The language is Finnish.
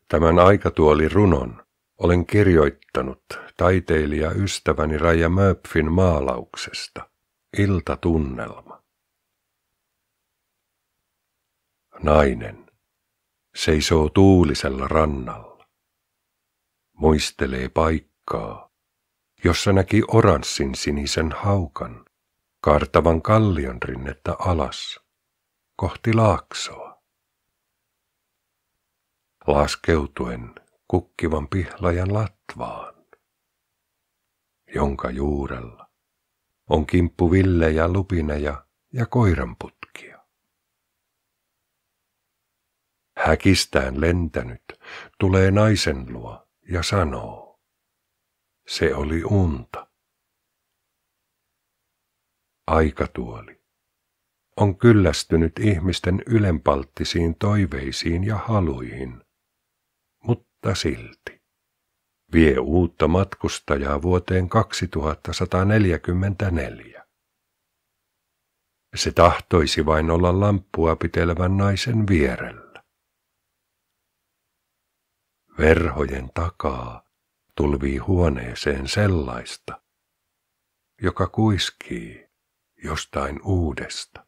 Tämän aikatuolirunon olen kirjoittanut taiteilijaystäväni Raija Möpfin maalauksesta Iltatunnelma. Nainen seisoo tuulisella rannalla. Muistelee paikkaa, jossa näki oranssin sinisen haukan kaartavan kallion rinnettä alas kohti laaksoa. Laskeutuen kukkivan pihlajan latvaan, jonka juurella on kimppuvillejä, lupineja ja koiranputkia. Häkistään lentänyt tulee naisen luo ja sanoo, se oli unta. Aikatuoli on kyllästynyt ihmisten ylenpalttisiin toiveisiin ja haluihin, mutta silti vie uutta matkustajaa vuoteen 2144. Se tahtoisi vain olla lamppua pitelevän naisen vierellä. Verhojen takaa tulvii huoneeseen sellaista, joka kuiskii jostain uudesta.